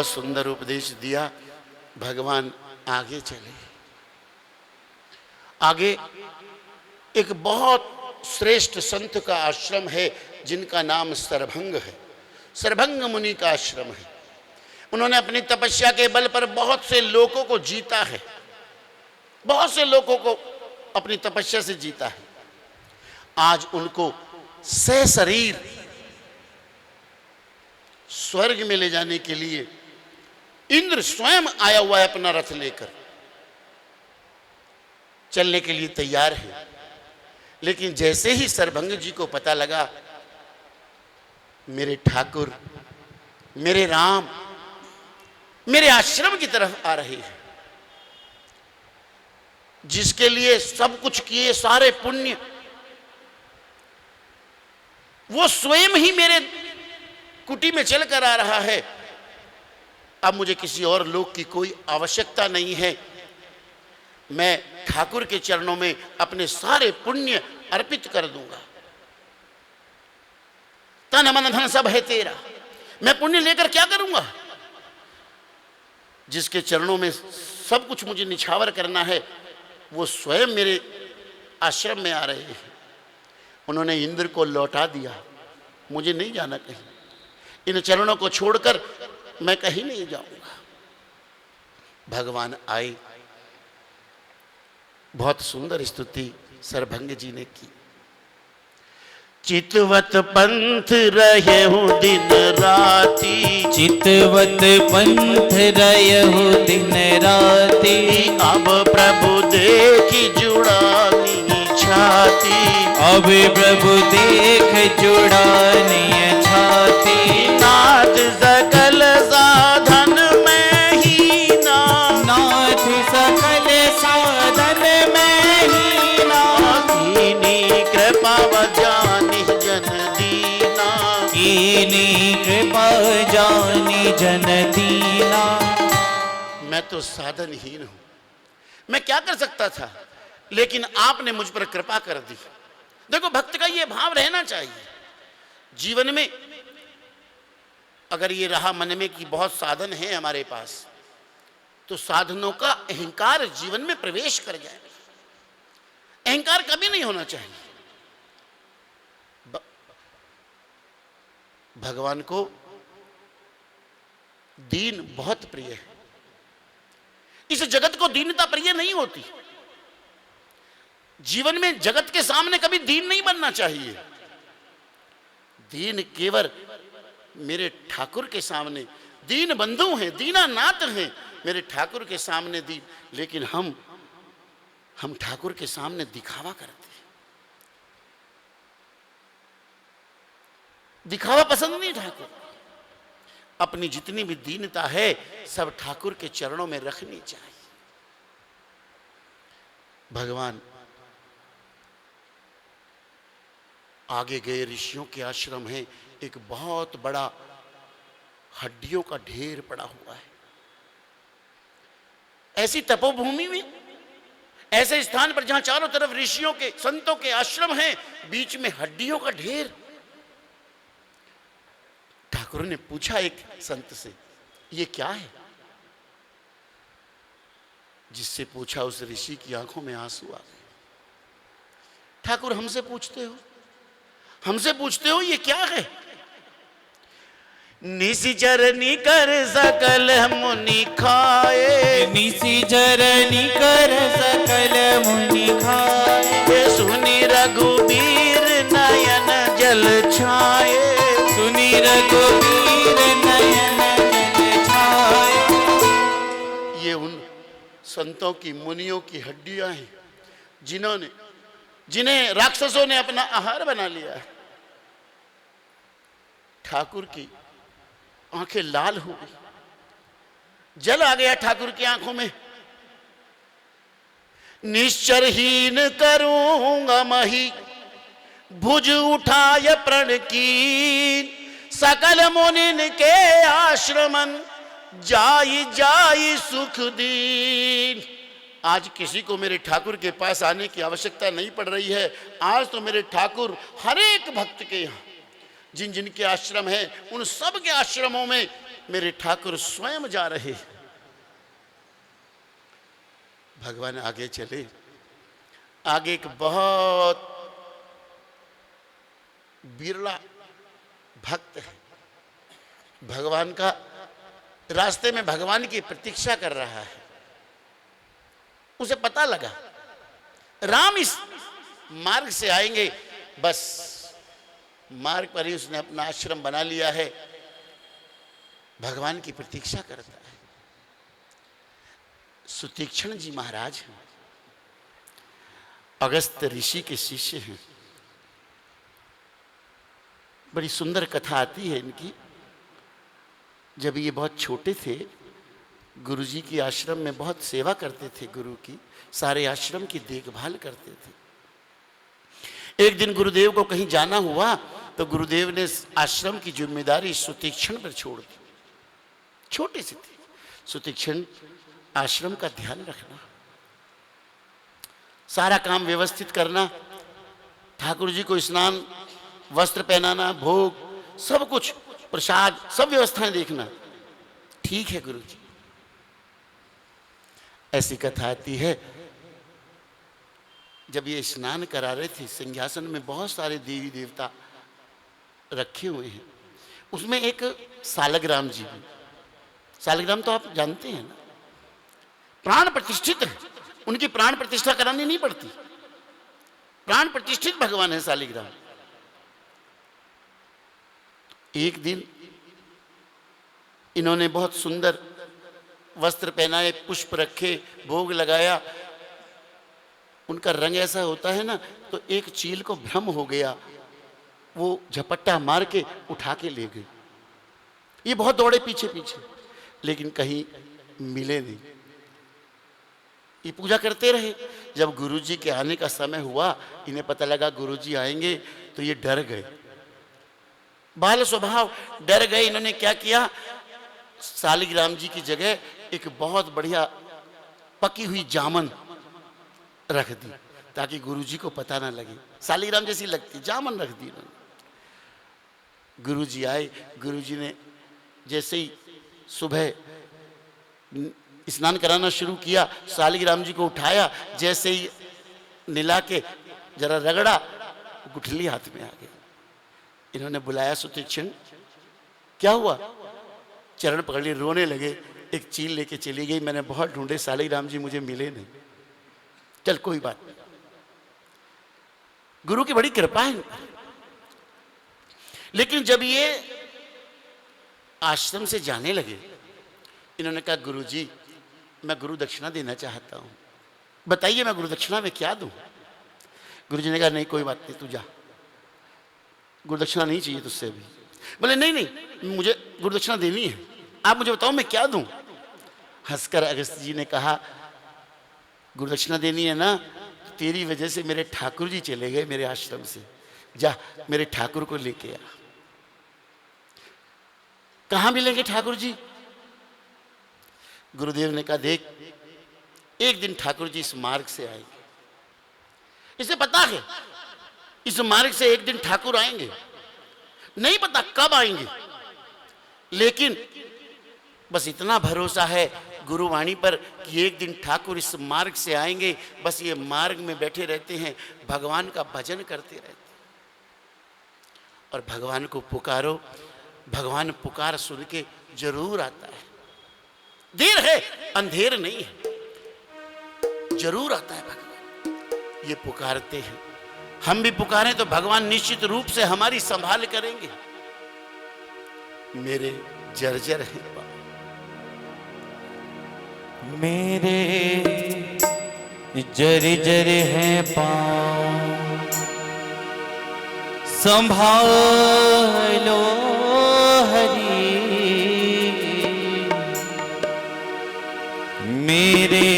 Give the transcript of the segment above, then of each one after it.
बहुत सुंदर उपदेश दिया। भगवान आगे चले। आगे एक बहुत श्रेष्ठ संत का आश्रम है जिनका नाम सरभंग है। सरभंग मुनि का आश्रम है। उन्होंने अपनी तपस्या के बल पर बहुत से लोगों को जीता है, बहुत से लोगों को अपनी तपस्या से जीता है। आज उनको सशरीर स्वर्ग में ले जाने के लिए इंद्र स्वयं आया हुआ है, अपना रथ लेकर चलने के लिए तैयार है। लेकिन जैसे ही सरभंग जी को पता लगा मेरे ठाकुर, मेरे राम मेरे आश्रम की तरफ आ रहे हैं, जिसके लिए सब कुछ किए सारे पुण्य, वो स्वयं ही मेरे कुटी में चलकर आ रहा है। अब मुझे किसी और लोग की कोई आवश्यकता नहीं है। मैं ठाकुर के चरणों में अपने सारे पुण्य अर्पित कर दूंगा। तन मन धन सब है तेरा, मैं पुण्य लेकर क्या करूंगा? जिसके चरणों में सब कुछ मुझे निछावर करना है, वो स्वयं मेरे आश्रम में आ रहे हैं। उन्होंने इंद्र को लौटा दिया, मुझे नहीं जाना कहीं, इन चरणों को छोड़कर मैं कहीं नहीं जाऊंगा। भगवान आए। बहुत सुंदर स्तुति सरभंग जी ने की। चितवत पंथ रहे हूँ दिन राती, चितवत पंथ रहे हूँ दिन राती, अब प्रभु देखी जुड़ानी छाती, अब प्रभु देख जुड़ानी छाती। नाथ सकल साधन में ही ना, नाथ सकल साधन में ही ना, कीनी कृपा जानी जन दीना, कीनी कृपा जानी जन दीना। मैं तो साधनहीन हूं, मैं क्या कर सकता था, लेकिन आपने मुझ पर कृपा कर दी। देखो, भक्त का ये भाव रहना चाहिए जीवन में। अगर ये रहा मन में कि बहुत साधन है हमारे पास, तो साधनों का अहंकार जीवन में प्रवेश कर जाए। अहंकार कभी नहीं होना चाहिए। भगवान को दीन बहुत प्रिय है। इस जगत को दीनता प्रिय नहीं होती। जीवन में जगत के सामने कभी दीन नहीं बनना चाहिए। दीन केवल मेरे ठाकुर के सामने, दीन बंधु हैं, दीनानाथ हैं मेरे ठाकुर के सामने दीन। लेकिन हम ठाकुर के सामने दिखावा करते हैं। दिखावा पसंद नहीं ठाकुर। अपनी जितनी भी दीनता है सब ठाकुर के चरणों में रखनी चाहिए। भगवान आगे गए। ऋषियों के आश्रम है। एक बहुत बड़ा हड्डियों का ढेर पड़ा हुआ है। ऐसी तपोभूमि में, ऐसे स्थान पर जहां चारों तरफ ऋषियों के, संतों के आश्रम हैं, बीच में हड्डियों का ढेर। ठाकुर ने पूछा एक संत से, ये क्या है? जिससे पूछा उस ऋषि की आंखों में आंसू आ गए। ठाकुर हमसे पूछते हो ये क्या है? निशिचरनी कर सकल मुनि खाए, निशिचरनी कर सकल मुनि खाए, सुनी रघुबीर नयन जल छाए, सुनी रघुबीर नयन जल छाए। ये उन संतों की, मुनियों की हड्डियां हैं जिन्हें राक्षसों ने अपना आहार बना लिया है। ठाकुर की आंखें लाल हो गई, जल आ गया ठाकुर की आंखों में। निश्चरहीन करूंगा मही, भुज उठाय प्रण की, सकल मुनिन के आश्रमन, जाई जाई सुख दीन। आज किसी को मेरे ठाकुर के पास आने की आवश्यकता नहीं पड़ रही है। आज तो मेरे ठाकुर हर एक भक्त के यहाँ जिन जिन के आश्रम हैं, उन सब के आश्रमों में मेरे ठाकुर स्वयं जा रहे। भगवान आगे चले। आगे एक बहुत बिरला भक्त है, भगवान का रास्ते में भगवान की प्रतीक्षा कर रहा है। उसे पता लगा राम इस मार्ग से आएंगे, बस मार्ग पर ही उसने अपना आश्रम बना लिया है, भगवान की प्रतीक्षा करता है। सुतीक्षण जी महाराज हैं, अगस्त ऋषि के शिष्य हैं। बड़ी सुंदर कथा आती है इनकी। जब ये बहुत छोटे थे, गुरुजी की आश्रम में बहुत सेवा करते थे, गुरु की सारे आश्रम की देखभाल करते थे। एक दिन गुरुदेव को कहीं जाना हुआ तो गुरुदेव ने आश्रम की जिम्मेदारी सुतीक्षण पर छोड़ दी। छोटे से थे सुतीक्षण, आश्रम का ध्यान रखना, सारा काम व्यवस्थित करना, ठाकुर जी को स्नान, वस्त्र पहनाना, भोग, सब कुछ, प्रसाद, सब व्यवस्थाएं देखना। ठीक है गुरु जी। ऐसी कथा आती है, जब ये स्नान करा रहे थे, सिंहासन में बहुत सारे देवी देवता रखे हुए हैं, उसमें एक सालग्राम जी भी। सालग्राम तो आप जानते हैं ना, प्राण प्रतिष्ठित है, उनकी प्राण प्रतिष्ठा करानी नहीं पड़ती, प्राण प्रतिष्ठित भगवान है सालिग्राम। एक दिन इन्होंने बहुत सुंदर वस्त्र पहनाए, पुष्प रखे, भोग लगाया। उनका रंग ऐसा होता है ना, तो एक चील को भ्रम हो गया, वो झपट्टा मार के उठा के ले गए। ये बहुत दौड़े पीछे पीछे, लेकिन कहीं मिले नहीं। ये पूजा करते रहे। जब गुरुजी के आने का समय हुआ, इन्हें पता लगा गुरुजी आएंगे, तो ये डर गए, बाल स्वभाव डर गए। इन्होंने क्या किया, सालिग्राम जी की जगह एक बहुत बढ़िया पकी हुई जामन रख दी, ताकि गुरुजी को पता ना लगे। सालिग्राम जैसी लगती जामन रख दी इन्होंने। गुरुजी आए, गुरुजी ने जैसे ही सुबह स्नान कराना शुरू किया, सालिग्राम जी को उठाया, जैसे ही निला के जरा रगड़ा, गुठली हाथ में आ गई। इन्होंने बुलाया सुतीक्षण, क्या हुआ? चरण पकड़ लिए, रोने लगे। एक चील लेके चली गई, मैंने बहुत ढूंढे सालिग्राम जी, मुझे मिले नहीं। चल कोई बात नहीं, गुरु की बड़ी कृपा है। लेकिन जब ये आश्रम से जाने लगे, इन्होंने कहा गुरुजी मैं गुरु दक्षिणा देना चाहता हूं, बताइए मैं गुरु दक्षिणा में क्या दूं? गुरुजी ने कहा नहीं कोई बात नहीं, तू जा, गुरुदक्षिणा नहीं चाहिए तुझसे भी। बोले नहीं नहीं, मुझे गुरुदक्षिणा देनी है, आप मुझे बताओ मैं क्या दूं? हंसकर अगस्त जी ने कहा गुरुदक्षिणा देनी है ना, तो तेरी वजह से मेरे ठाकुर जी चले गए मेरे आश्रम से, जा मेरे ठाकुर को लेके आ। कहां मिलेंगे ठाकुर जी? गुरुदेव ने कहा देख, एक दिन ठाकुर जी इस मार्ग से आएंगे, इसे पता है इस मार्ग से एक दिन ठाकुर आएंगे, नहीं पता कब आएंगे, लेकिन बस इतना भरोसा है गुरुवाणी पर कि एक दिन ठाकुर इस मार्ग से आएंगे। बस ये मार्ग में बैठे रहते हैं, भगवान का भजन करते रहते हैं और भगवान को पुकारो, भगवान पुकार सुन के जरूर आता है। देर है, अंधेर नहीं है, जरूर आता है भगवान। ये पुकारते हैं, हम भी पुकारें तो भगवान निश्चित रूप से हमारी संभाल करेंगे। मेरे जर्जर हैं पाँव, मेरे जर्जर हैं पाँव, संभालो हरि। मेरे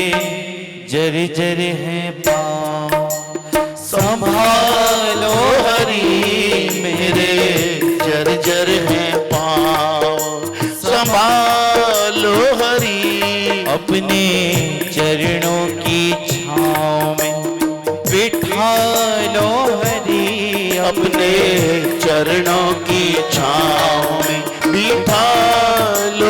जर्जर हैं पाँव, संभालो हरि। मेरे जर्जर हैं पाँव, संभालो हरि। अपने चरणों की छाँव में बिठा लो हरि। अपने चरणों की छाँव में बिठा लो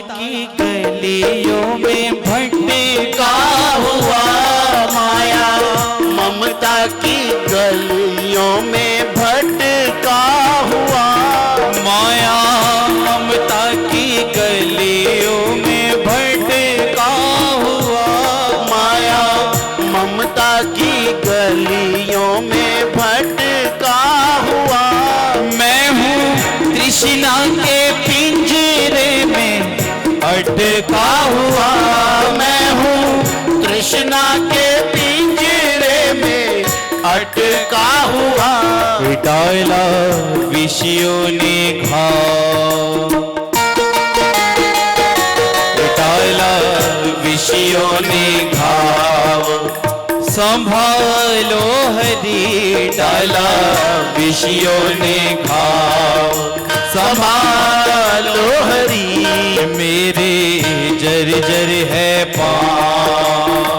की गलियों में भटका हुआ माया, ममता की गलियों में भटका हुआ माया ममता की गलियों में भटका हुआ, माया ममता की गलियों में भटका हुआ। मैं हूँ तृष्णा के पिंजरे में अटका हुआ, मैं हूँ तृष्णा के पिंजरे में अटका हुआ। डाला विषयों ने घाव, डाला विषयों ने घाव, संभालो हरि डाला विषयों ने घाव, संभालो हरि मेरे जर्जर है पाँव।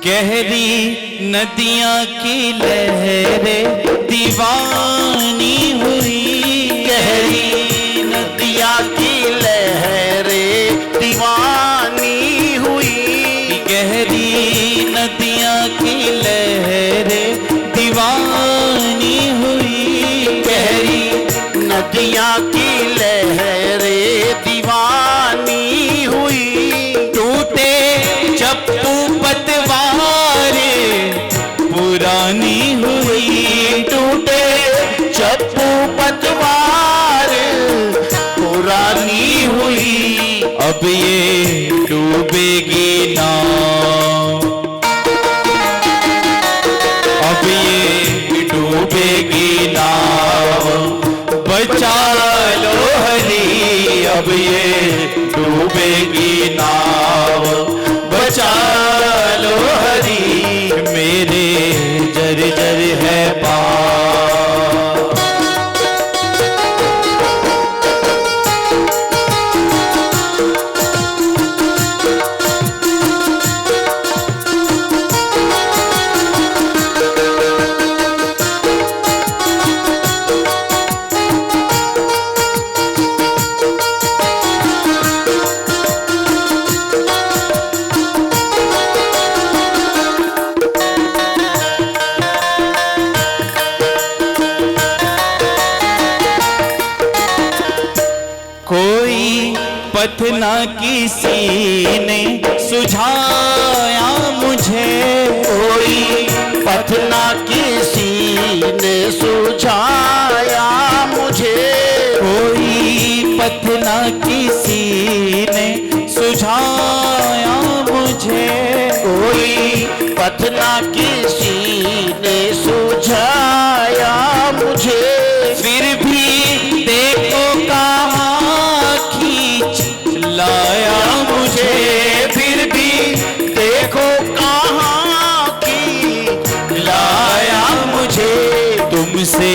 गहरी नदियाँ की लहरें दीवानी हुई, गहरी नदियाँ की लहरें दीवानी हुई, गहरी नदियाँ की लहरें दीवानी हुई, गहरी नदियाँ की लहरें दीवानी हुई। टूटे चप्पू पतवारे पुरानी हुई, टूटे चप्पू पतवार पुरानी हुई। अब ये डूबेगी नाव, अब ये डूबेगी नाव, बचा लो हरि अब ये डूबेगी नाव, बचा लो हरि मेरे जर्जर है पाँव। कोई पथ ना किसी ने सुझाया मुझे, कोई पथ ना किसी ने सुझाया मुझे, कोई पथ ना किसी ने सुझाया मुझे, कोई पथ ना किसी ने सुझाया मुझे। फिर भी देखो कहाँ खींच लाया मुझे, फिर भी देखो कहाँ की लाया मुझे तुमसे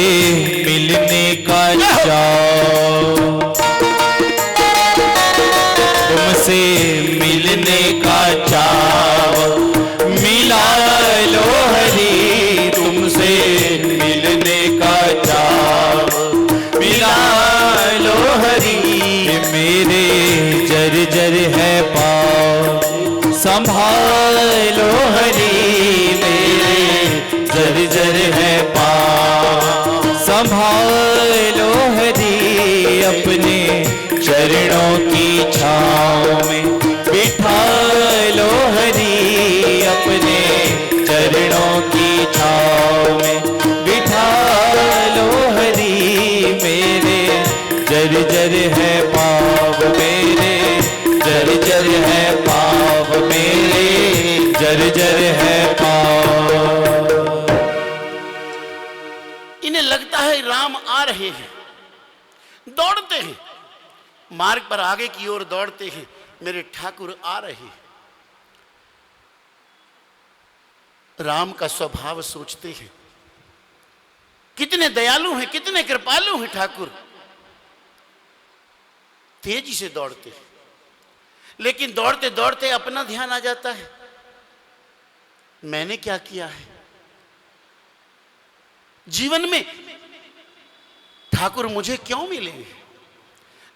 मिलने का चाव, तुमसे मिलने का चाव, मिला लो हरि तुमसे मिलने का चाव, मिला लो हरि मेरे जर्जर है पाँव, संभालो हरि मेरे जर्जर है पाँव, संभालो हरि अपने चरणों की छाँव में, बिठा लो हरि अपने चरणों की छाँव में, बिठा लो हरि मेरे जर्जर है पाँव मेरे, जर्जर है पाँव मेरे, जर्जर है पाँव। इन्हें लगता है राम आ रहे हैं, मार्ग पर आगे की ओर दौड़ते हैं, मेरे ठाकुर आ रहे हैं। राम का स्वभाव सोचते हैं, कितने दयालु हैं, कितने कृपालु हैं ठाकुर। तेजी से दौड़ते हैं, लेकिन दौड़ते दौड़ते अपना ध्यान आ जाता है, मैंने क्या किया है जीवन में, ठाकुर मुझे क्यों मिले।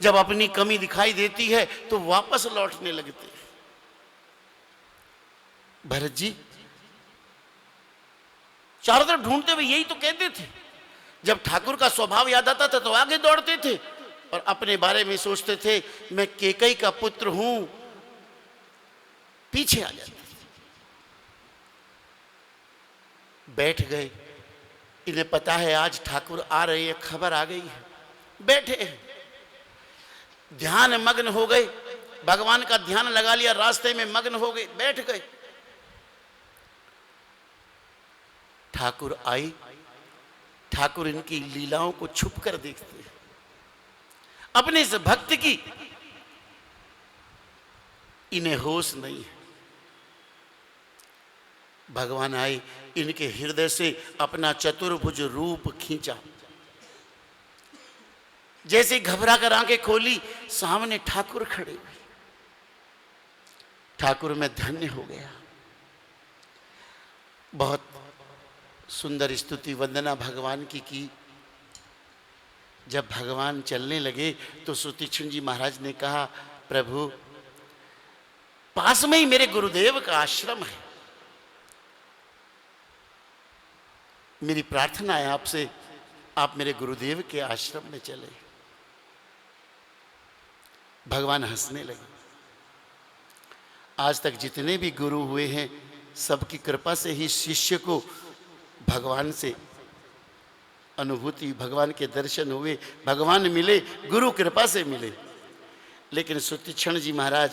जब अपनी कमी दिखाई देती है तो वापस लौटने लगते हैं। भरत जी चारों तरफ ढूंढते हुए यही तो कहते थे। जब ठाकुर का स्वभाव याद आता था तो आगे दौड़ते थे और अपने बारे में सोचते थे, मैं केकई का पुत्र हूं, पीछे आ जाते थे। बैठ गए, इन्हें पता है आज ठाकुर आ रहे हैं, खबर आ गई है, बैठे हैं, ध्यान मग्न हो गए, भगवान का ध्यान लगा लिया, रास्ते में मग्न हो गए, बैठ गए। ठाकुर आई, ठाकुर इनकी लीलाओं को छुप कर देखते हैं। अपने इस भक्त की इन्हें होश नहीं है। भगवान आए, इनके हृदय से अपना चतुर्भुज रूप खींचा, जैसे घबरा कर आंखें खोली, सामने ठाकुर खड़े हुए। ठाकुर में धन्य हो गया। बहुत सुंदर स्तुति वंदना भगवान की। जब भगवान चलने लगे तो सुतीक्षण जी महाराज ने कहा, प्रभु पास में ही मेरे गुरुदेव का आश्रम है, मेरी प्रार्थना है आपसे, आप मेरे गुरुदेव के आश्रम में चले। भगवान हंसने लगे। आज तक जितने भी गुरु हुए हैं, सबकी कृपा से ही शिष्य को भगवान से अनुभूति, भगवान के दर्शन हुए, भगवान मिले, गुरु कृपा से मिले। लेकिन सुतीक्षण जी महाराज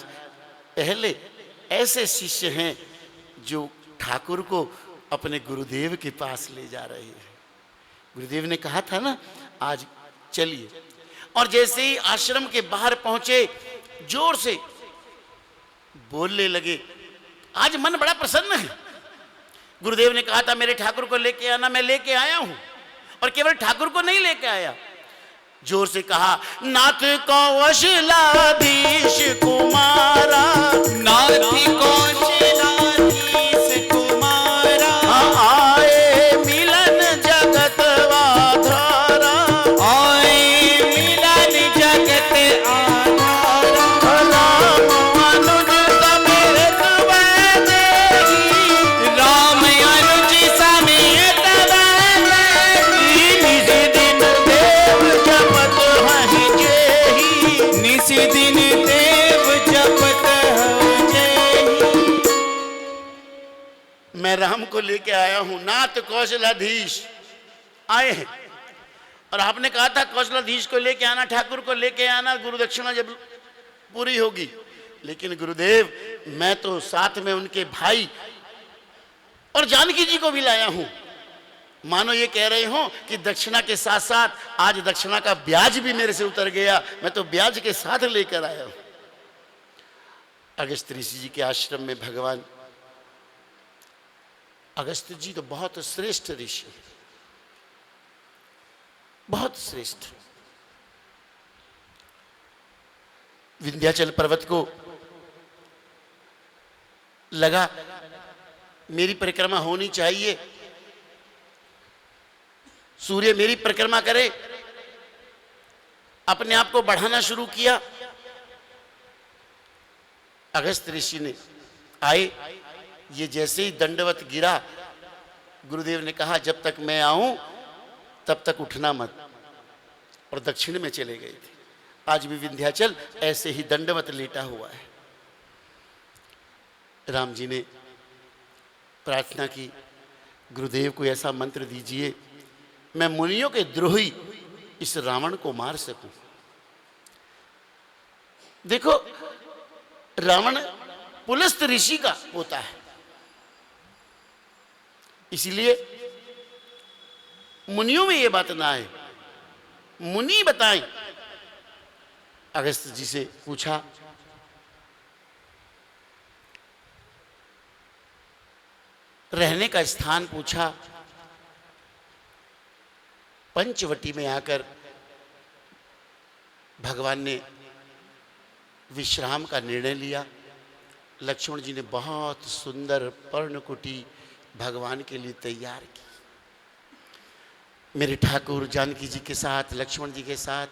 पहले ऐसे शिष्य हैं जो ठाकुर को अपने गुरुदेव के पास ले जा रहे हैं। गुरुदेव ने कहा था ना, आज चलिए। और जैसे ही आश्रम के बाहर पहुंचे, जोर से बोलने लगे, आज मन बड़ा प्रसन्न है। गुरुदेव ने कहा था मेरे ठाकुर को लेके आना, मैं लेके आया हूं। और केवल ठाकुर को नहीं लेके आया, जोर से कहा, नाथ कौशलाधीश कुमारा, नाथ कौशलाधीश कुमारा, आए मिलन जगत आधारा, आए मिलन जगत आधारा, राम अनुज समेत वैदेही, राम अनुज समेत वैदेही, निज दिन देव जपत हहि जेहि, निस दिन देव जपत हहि जेहि। मैं राम को लेके आया हूं, नाथ कौशलाधीश आए हैं। और आपने कहा था कौशलाधीश को लेके आना, ठाकुर को लेके आना, गुरु दक्षिणा जब पूरी होगी। लेकिन गुरुदेव, मैं तो साथ में उनके भाई और जानकी जी को भी लाया हूं। मानो ये कह रहे हो कि दक्षिणा के साथ साथ आज दक्षिणा का ब्याज भी मेरे से उतर गया, मैं तो ब्याज के साथ लेकर आया हूं। अगस्त ऋषि जी के आश्रम में भगवान, अगस्त जी तो बहुत श्रेष्ठ ऋषि, बहुत श्रेष्ठ। विंध्याचल पर्वत को लगा मेरी परिक्रमा होनी चाहिए, सूर्य मेरी परिक्रमा करे, अपने आप को बढ़ाना शुरू किया। अगस्त ऋषि ने आए, ये जैसे ही दंडवत गिरा, गुरुदेव ने कहा जब तक मैं आऊं तब तक उठना मत, और दक्षिण में चले गए थे। आज भी विंध्याचल ऐसे ही दंडवत लेटा हुआ है। राम जी ने प्रार्थना की, गुरुदेव को ऐसा मंत्र दीजिए मैं मुनियों के द्रोही इस रावण को मार सकूं। देखो, रावण पुलस्त ऋषि का होता है, इसलिए मुनियों में यह बात ना आए, मुनि बताएं। अगस्त जी से पूछा, रहने का स्थान पूछा। पंचवटी में आकर भगवान ने विश्राम का निर्णय लिया। लक्ष्मण जी ने बहुत सुंदर पर्णकुटी भगवान के लिए तैयार की। मेरे ठाकुर जानकी जी के साथ, लक्ष्मण जी के साथ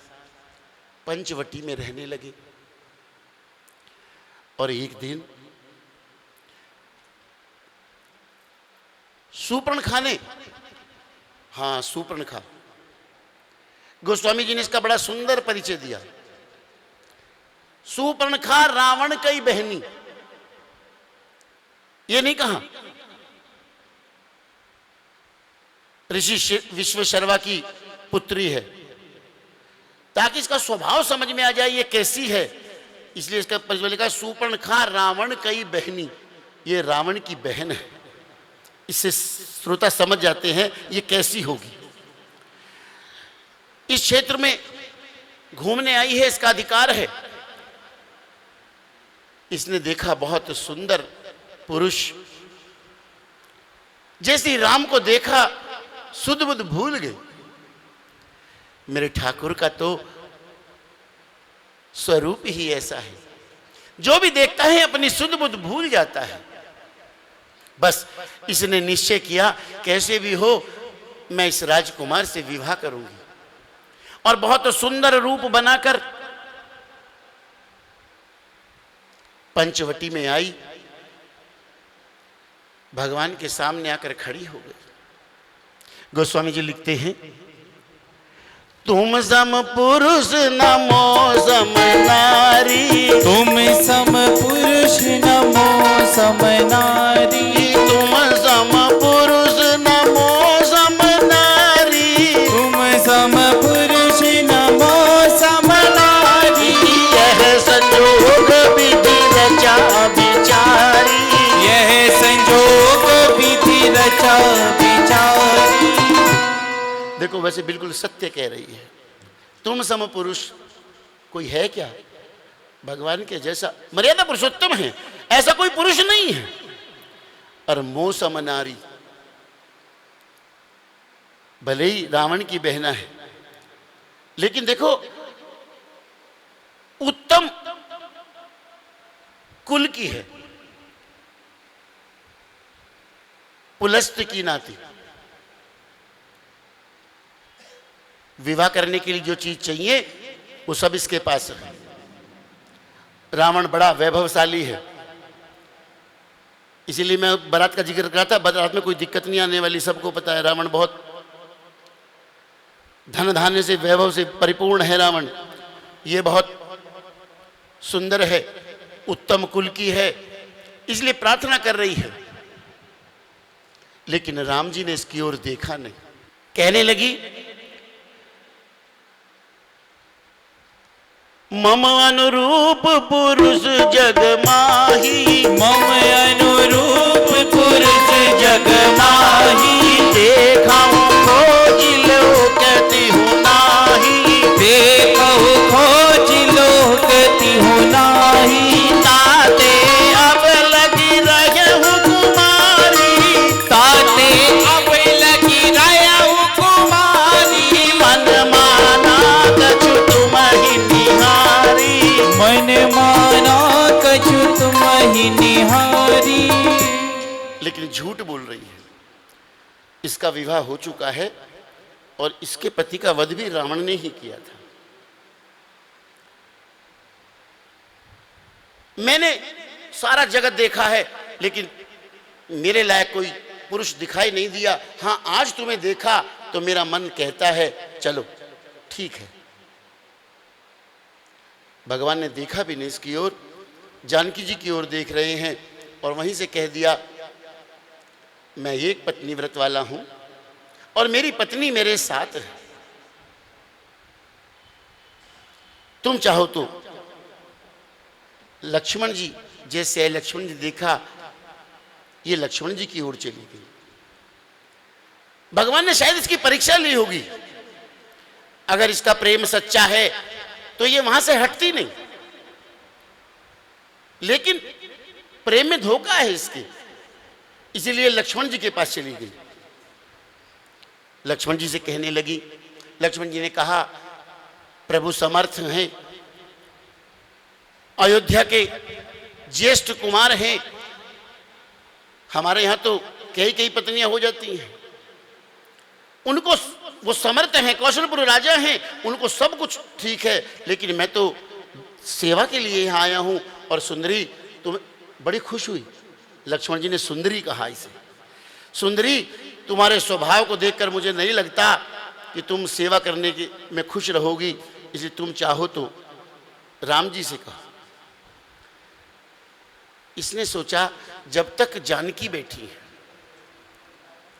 पंचवटी में रहने लगे। और एक दिन सूर्पणखा ने, हाँ सूर्पणखा, गोस्वामी जी ने इसका बड़ा सुंदर परिचय दिया। सूर्पणखा रावण की बहनी, ये नहीं कहा ऋषि विश्वशर्मा की पुत्री है, ताकि इसका स्वभाव समझ में आ जाए ये कैसी है, इसलिए इसका परिचय लिखा सूर्पणखा रावण की बहनी, ये रावण की बहन है। इससे श्रोता समझ जाते हैं ये कैसी होगी। इस क्षेत्र में घूमने आई है, इसका अधिकार है। इसने देखा बहुत सुंदर पुरुष, जैसे राम को देखा सुध बुध भूल गए। मेरे ठाकुर का तो स्वरूप ही ऐसा है, जो भी देखता है अपनी सुध बुध भूल जाता है। बस इसने निश्चय किया कैसे भी हो मैं इस राजकुमार से विवाह करूंगी, और बहुत सुंदर रूप बनाकर पंचवटी में आई, भगवान के सामने आकर खड़ी हो गई। गोस्वामी जी लिखते हैं, तुम सम पुरुष नमो सम नारी, तुम सम पुरुष नमो सम नारी, तुम सम पुरुष नमो सम नारी, तुम सम पुरुष नमो सम नारी, यह संयोग विधि रचा विचारी, यह संयोग विधि रचा विचारी। देखो वैसे बिल्कुल सत्य कह रही है। तुम सम पुरुष कोई है क्या? भगवान के जैसा मर्यादा पुरुषोत्तम है, ऐसा कोई पुरुष नहीं है। और मोह सम नारी, भले ही रावण की बहना है, लेकिन देखो उत्तम कुल की है, पुलस्त की नाती। विवाह करने के लिए जो चीज चाहिए वो सब इसके पास है। रावण बड़ा वैभवशाली है, इसीलिए मैं बारात का जिक्र कर रहा था। बारात में कोई दिक्कत नहीं आने वाली, सबको पता है। रावण बहुत धन धान्य से, वैभव से परिपूर्ण है रावण। ये बहुत सुंदर है, उत्तम कुल की है, इसलिए प्रार्थना कर रही है। लेकिन राम जी ने इसकी ओर देखा नहीं। कहने लगी, मम अनुरूप पुरुष जग माही, मम अनुरूप पुरुष जग माही, देखाऊं खोज लो कहती हूँ नाही, देखहु खोज लो कहती हूँ नाही, ताते अब लगी रहे हूँ कुमारी, ताते अब लगी रहा हूँ कुमारी, मन माना कछु तुम ही निहारी, मन माना कछु तुम ही निहारी। लेकिन झूठ बोल रही है। इसका विवाह हो चुका है और इसके पति का वध भी रावण ने ही किया था। मैंने सारा जगत देखा है, लेकिन मेरे लायक कोई पुरुष दिखाई नहीं दिया। हाँ, आज तुम्हें देखा तो मेरा मन कहता है चलो ठीक है। भगवान ने देखा भी नहीं इसकी ओर, जानकी जी की ओर देख रहे हैं, और वहीं से कह दिया, मैं एक पत्नी व्रत वाला हूं और मेरी पत्नी मेरे साथ है। तुम चाहो तो लक्ष्मण जी, जैसे लक्ष्मण जी देखा, ये लक्ष्मण जी की ओर चली गई। भगवान ने शायद इसकी परीक्षा ली होगी। अगर इसका प्रेम सच्चा है तो ये वहां से हटती नहीं, लेकिन प्रेम में धोखा है इसके, इसीलिए लक्ष्मण जी के पास चली गई। लक्ष्मण जी से कहने लगी, लक्ष्मण जी ने कहा प्रभु समर्थ हैं, अयोध्या के ज्येष्ठ कुमार हैं, हमारे यहां तो कई कई पत्नियां हो जाती हैं, उनको वो समर्थ हैं, कौशलपुर राजा हैं, उनको सब कुछ ठीक है, लेकिन मैं तो सेवा के लिए यहाँ आया हूं। और सुंदरी तुम बड़ी खुश हुई, लक्ष्मण जी ने सुंदरी कहा इसे, सुंदरी तुम्हारे स्वभाव को देखकर मुझे नहीं लगता कि तुम सेवा करने की में खुश रहोगी, इसलिए तुम चाहो तो राम जी से कहो। इसने सोचा जब तक जानकी बैठी है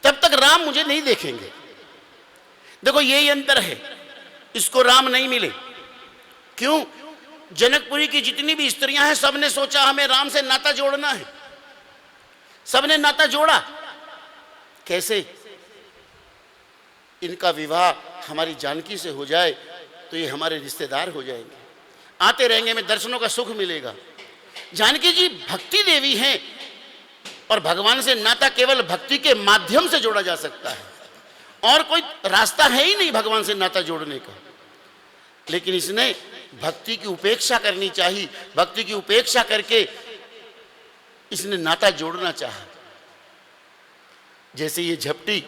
तब तक राम मुझे नहीं देखेंगे। देखो यही अंतर है, इसको राम नहीं मिले। क्यों? जनकपुरी की जितनी भी स्त्रियां हैं सबने सोचा हमें राम से नाता जोड़ना है, सबने नाता जोड़ा। कैसे? इनका विवाह हमारी जानकी से हो जाए तो ये हमारे रिश्तेदार हो जाएंगे, आते रहेंगे, हमें दर्शनों का सुख मिलेगा। जानकी जी भक्ति देवी हैं और भगवान से नाता केवल भक्ति के माध्यम से जोड़ा जा सकता है, और कोई रास्ता है ही नहीं भगवान से नाता जोड़ने का। लेकिन इसने भक्ति की उपेक्षा करनी चाहिए, भक्ति की उपेक्षा करके इसने नाता जोड़ना चाहा। जैसे ये झपटी,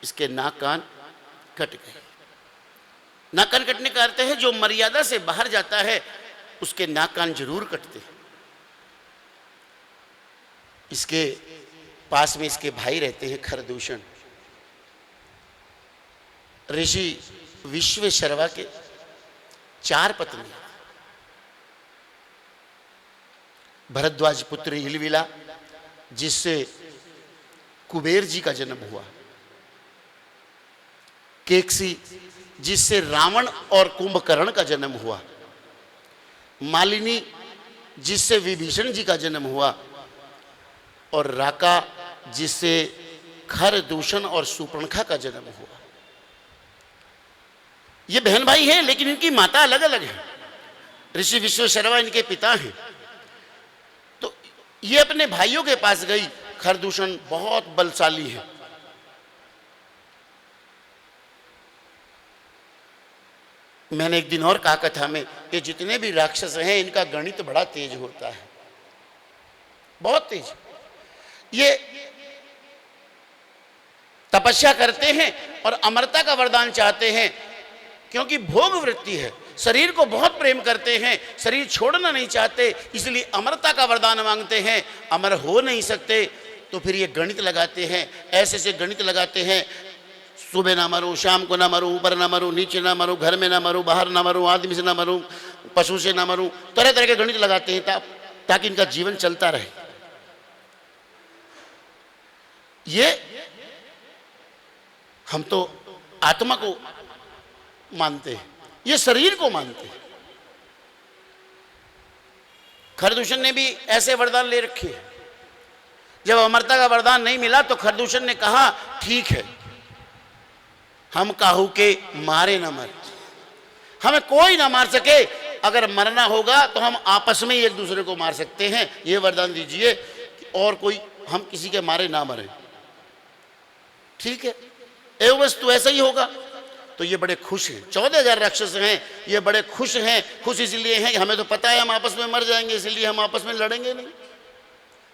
इसके नाक कान कट गए। नाक कान कटने का अर्थ है जो मर्यादा से बाहर जाता है उसके नाक कान जरूर कटते हैं। इसके पास में इसके भाई रहते हैं खरदूषण, ऋषि विश्वेश्वरवा के 4 पत्नियां, भरद्वाज पुत्र हिलविला जिससे कुबेर जी का जन्म हुआ, केकसी जिससे रावण और कुंभकर्ण का जन्म हुआ, मालिनी जिससे विभीषण जी का जन्म हुआ, और राका जिससे खरदूषण और सुपर्णखा का जन्म हुआ। ये बहन भाई हैं लेकिन इनकी माता अलग अलग है। ऋषि विश्वेश्वरवा इनके पिता हैं। तो ये अपने भाइयों के पास गई। खरदूषण बहुत बलशाली है, मैंने एक दिन और कहा कथा में, ये जितने भी राक्षस हैं इनका गणित बड़ा तेज होता है, बहुत तेज। ये तपस्या करते हैं और अमरता का वरदान चाहते हैं, क्योंकि भोग वृत्ति है, शरीर को बहुत प्रेम करते हैं, शरीर छोड़ना नहीं चाहते, इसलिए अमरता का वरदान मांगते हैं। अमर हो नहीं सकते तो फिर ये गणित लगाते हैं, ऐसे से गणित लगाते हैं, सुबह ना मरूं, शाम को ना मरूं, ऊपर ना मरूं, नीचे ना मरूं, घर में ना मरूं, बाहर ना मरूं, आदमी से ना मरूं, पशु से ना मरूं, तरह तरह के गणित लगाते हैं ताकि इनका जीवन चलता रहे। ये हम तो आत्मा को मानते हैं, ये शरीर को मानते हैं। खरदूषण ने भी ऐसे वरदान ले रखे हैं। जब अमरता का वरदान नहीं मिला तो खरदूषण ने कहा ठीक है, हम काहू के मारे ना मर, हमें कोई ना मार सके, अगर मरना होगा तो हम आपस में ही एक दूसरे को मार सकते हैं, ये वरदान दीजिए, और कोई हम किसी के मारे ना मरे। ठीक है, एवं वस्तु ऐसा ही होगा। तो ये बड़े खुश हैं, 14,000 राक्षस हैं, ये बड़े खुश हैं। खुश इसलिए हैं कि हमें तो पता है हम आपस में मर जाएंगे, इसलिए हम आपस में लड़ेंगे नहीं,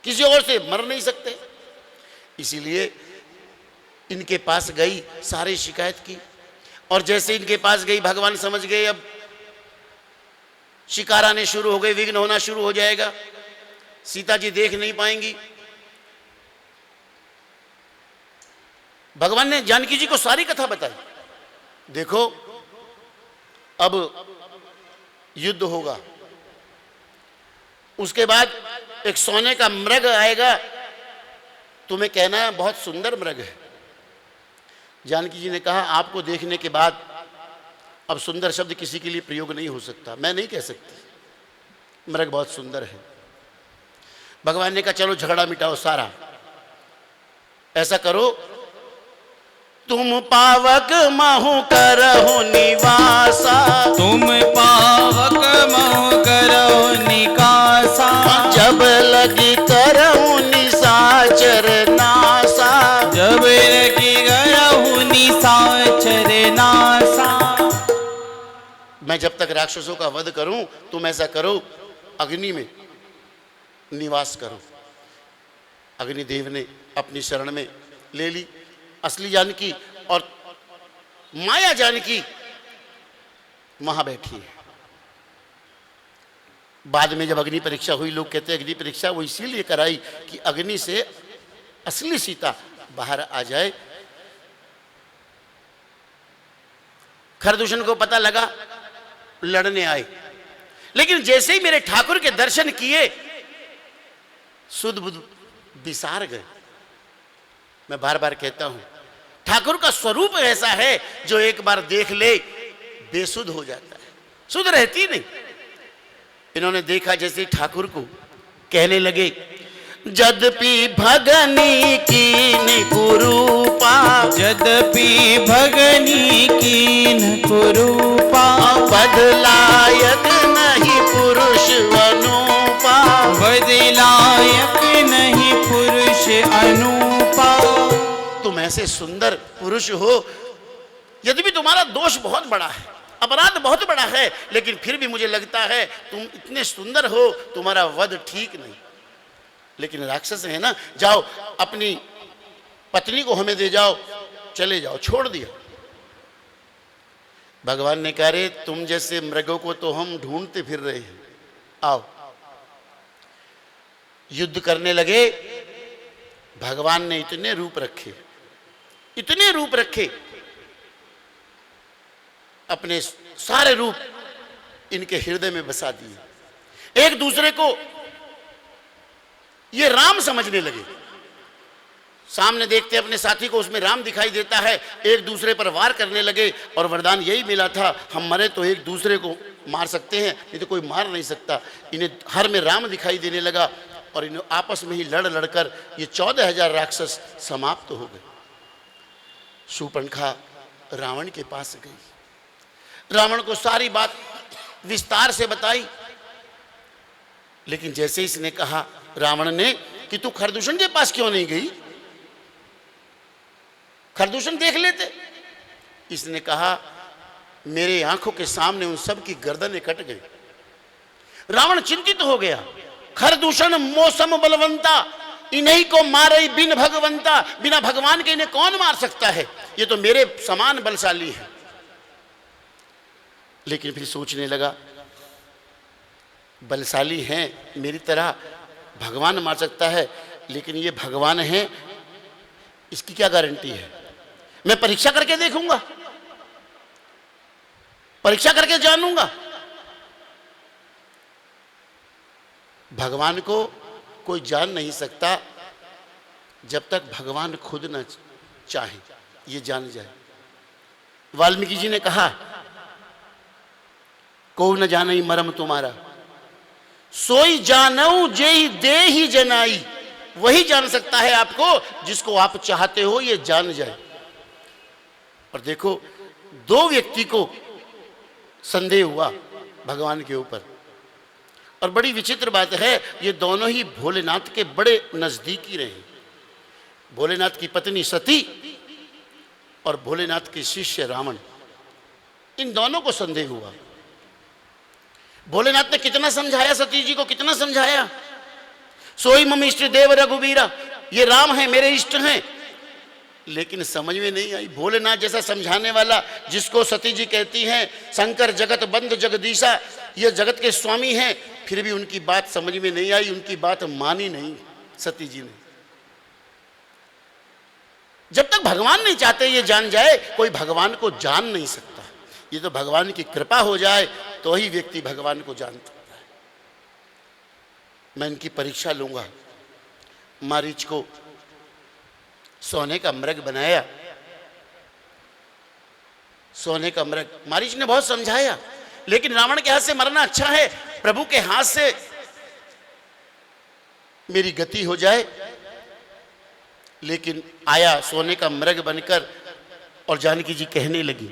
किसी और से मर नहीं सकते। इसीलिए इनके पास गई, सारी शिकायत की, और जैसे इनके पास गई भगवान समझ गए अब शिकार आने शुरू हो गए, विघ्न होना शुरू हो जाएगा, सीता जी देख नहीं पाएंगी। भगवान ने जानकी जी को सारी कथा बताई, देखो अब युद्ध होगा, उसके बाद एक सोने का मृग आएगा, तुम्हें कहना है बहुत सुंदर मृग है। जानकी जी ने कहा आपको देखने के बाद अब सुंदर शब्द किसी के लिए प्रयोग नहीं हो सकता, मैं नहीं कह सकती, मृग बहुत सुंदर है। भगवान ने कहा चलो झगड़ा मिटाओ सारा, ऐसा करो तुम पावक महु करहु निवासा, तुम पावक महु करो निकासा, जब लगी करहु निशाचर नासा, जब लगी करहु निशाचर नासा। मैं जब तक राक्षसों का वध करूं तुम ऐसा करो, अग्नि में निवास करो। अग्निदेव ने अपनी शरण में ले ली असली जानकी, और माया जानकी वहां बैठी है। बाद में जब अग्नि परीक्षा हुई, लोग कहते हैं अग्नि परीक्षा वो इसीलिए कराई कि अग्नि से असली सीता बाहर आ जाए। खरदूषण को पता लगा, लड़ने आए, लेकिन जैसे ही मेरे ठाकुर के दर्शन किए सुध बुध विसार गए। मैं बार बार कहता हूं ठाकुर का स्वरूप ऐसा है जो एक बार देख ले बेसुध हो जाता है, सुध रहती नहीं। इन्होंने देखा जैसे ठाकुर को, कहने लगे यद्यपि भगनी कीन कुरूपा, यद्यपि भगनी कीन कुरूपा, बदलायक नहीं पुरुष अनुपा, बदलायक नहीं पुरुष अनुपा। तुम ऐसे सुंदर पुरुष हो, यद्यपि तुम्हारा दोष बहुत बड़ा है, अपराध बहुत बड़ा है, लेकिन फिर भी मुझे लगता है तुम इतने सुंदर हो, तुम्हारा वध ठीक नहीं। लेकिन राक्षस है ना, जाओ अपनी पत्नी को हमें दे जाओ, चले जाओ, छोड़ दिया। भगवान ने कहा रे तुम जैसे मृगों को तो हम ढूंढते फिर रहे हैं, आओ। युद्ध करने लगे। भगवान ने इतने रूप रखे, इतने रूप रखे, अपने सारे रूप इनके हृदय में बसा दिए। एक दूसरे को ये राम समझने लगे। सामने देखते अपने साथी को, उसमें राम दिखाई देता है, एक दूसरे पर वार करने लगे। और वरदान यही मिला था, हम मरे तो एक दूसरे को मार सकते हैं, नहीं तो कोई मार नहीं सकता। इन्हें हर में राम दिखाई देने लगा और इन्हें आपस में ही लड़ लड़कर ये 14,000 राक्षस समाप्त हो गए। शूर्पणखा रावण के पास गई, रावण को सारी बात विस्तार से बताई। लेकिन जैसे इसने कहा रावण ने कि तू खरदूषण के पास क्यों नहीं गई, खरदूषण देख लेते। इसने कहा मेरे आंखों के सामने उन सब की गर्दनें कट गई। रावण चिंतित हो गया, खरदूषण मौसम बलवंता, इन्हीं को मारे बिन भगवंता, बिना भगवान के इन्हें कौन मार सकता है, ये तो मेरे समान बलशाली है। लेकिन फिर सोचने लगा बलशाली हैं मेरी तरह, भगवान मार सकता है, लेकिन ये भगवान हैं इसकी क्या गारंटी है, मैं परीक्षा करके देखूंगा, परीक्षा करके जानूंगा। भगवान को कोई जान नहीं सकता जब तक भगवान खुद न चाहे, ये जान जाए। वाल्मीकि जी ने कहा को न जाने मरम तुम्हारा, सोई जानऊ जेहि देहि जनाई। वही जान सकता है आपको जिसको आप चाहते हो ये जान जाए। और देखो दो व्यक्ति को संदेह हुआ भगवान के ऊपर, और बड़ी विचित्र बात है ये दोनों ही भोलेनाथ के बड़े नजदीकी रहे। भोलेनाथ की पत्नी सती और भोलेनाथ के शिष्य रावण, इन दोनों को संदेह हुआ। भोलेनाथ ने कितना समझाया सती जी को, कितना समझाया, सोई मम इष्ट देव रघुवीरा, ये राम है मेरे इष्ट हैं, लेकिन समझ में नहीं आई। भोलेनाथ जैसा समझाने वाला, जिसको सती जी कहती हैं शंकर जगत बंद जगदीशा, ये जगत के स्वामी हैं, फिर भी उनकी बात समझ में नहीं आई, उनकी बात मानी नहीं सती जी ने। जब तक भगवान नहीं चाहते ये जान जाए, कोई भगवान को जान नहीं सकता। ये तो भगवान की कृपा हो जाए तो ही व्यक्ति भगवान को जान सकता है। मैं इनकी परीक्षा लूंगा। मारीच को सोने का मृग बनाया, सोने का मृग। मारीच ने बहुत समझाया, लेकिन रावण के हाथ से मरना अच्छा है, प्रभु के हाथ से मेरी गति हो जाए। लेकिन आया सोने का मृग बनकर और जानकी जी कहने लगी,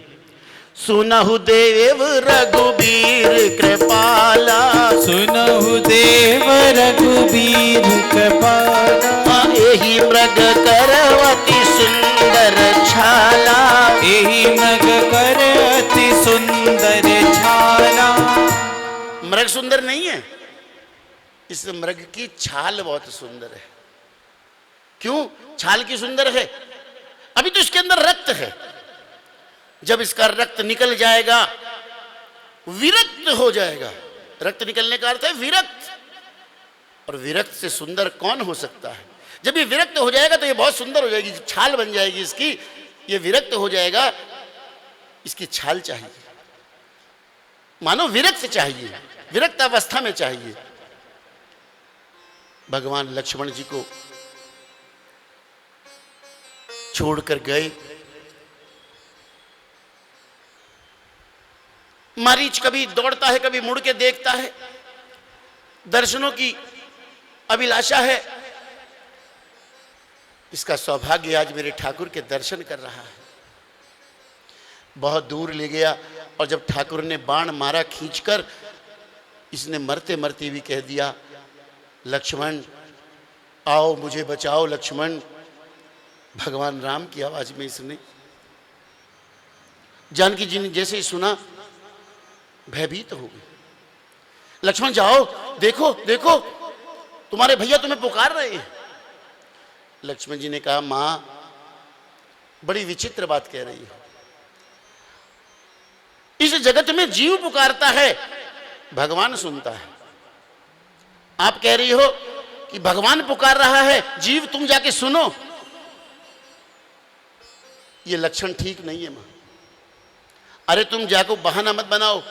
सुनहु देव रघुबीर कृपाला, सुनहु देव रघुबीर कृपाला, एहि मृग कर अति सुंदर छाला, एहि मृग कर अति सुंदर छाला। मृग सुंदर नहीं है, इस मृग की छाल बहुत सुंदर है। क्यों छाल की सुंदर है? अभी तो इसके अंदर रक्त है, जब इसका रक्त निकल जाएगा विरक्त हो जाएगा। रक्त निकलने का अर्थ है विरक्त, और विरक्त से सुंदर कौन हो सकता है? जब ये विरक्त हो जाएगा तो ये बहुत सुंदर हो जाएगी, छाल बन जाएगी इसकी। ये विरक्त हो जाएगा, इसकी छाल चाहिए, मानो विरक्त चाहिए, विरक्त अवस्था में चाहिए। भगवान लक्ष्मण जी को छोड़कर गए। मारीच कभी दौड़ता है, कभी मुड़ के देखता है, दर्शनों की अभिलाषा है। इसका सौभाग्य आज मेरे ठाकुर के दर्शन कर रहा है। बहुत दूर ले गया, और जब ठाकुर ने बाण मारा खींचकर, इसने मरते मरते भी कह दिया, लक्ष्मण आओ मुझे बचाओ लक्ष्मण। भगवान राम की आवाज में इसने। जानकी जी ने जैसे ही सुना भयभीत हो गई। लक्ष्मण जाओ, देखो देखो तुम्हारे भैया तुम्हें पुकार रहे हैं। लक्ष्मण जी ने कहा, मां बड़ी विचित्र बात कह रही है। इस जगत में जीव पुकारता है, भगवान सुनता है। आप कह रही हो कि भगवान पुकार रहा है, जीव तुम जाके सुनो। ये लक्षण ठीक नहीं है मां। अरे तुम जाको बहाना मत बनाओ।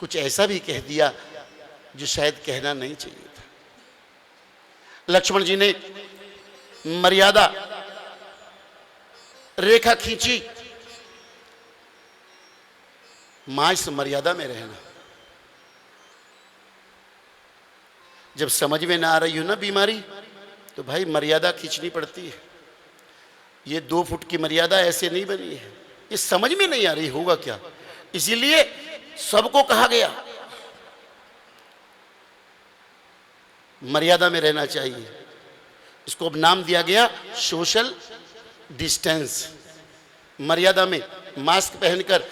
कुछ ऐसा भी कह दिया जो शायद कहना नहीं चाहिए था। लक्ष्मण जी ने मर्यादा रेखा खींची, मां इस मर्यादा में रहना। जब समझ में ना आ रही हो ना बीमारी, तो भाई मर्यादा खींचनी पड़ती है। ये 2 फुट की मर्यादा ऐसे नहीं बनी है, ये समझ में नहीं आ रही होगा क्या, इसीलिए सबको कहा गया मर्यादा में रहना चाहिए। इसको अब नाम दिया गया सोशल डिस्टेंस। मर्यादा में मास्क पहनकर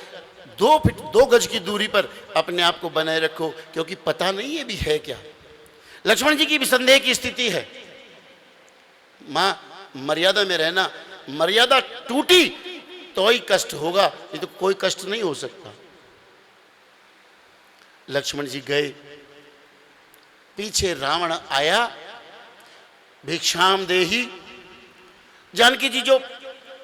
2 फीट 2 गज की दूरी पर अपने आप को बनाए रखो, क्योंकि पता नहीं है भी है क्या। लक्ष्मण जी की भी संदेह की स्थिति है। मां मर्यादा में रहना, मर्यादा टूटी तो ही कष्ट होगा, नहीं तो कोई कष्ट नहीं हो सकता। लक्ष्मण जी गए, पीछे रावण आया, भिक्षाम देही। जानकी जी जो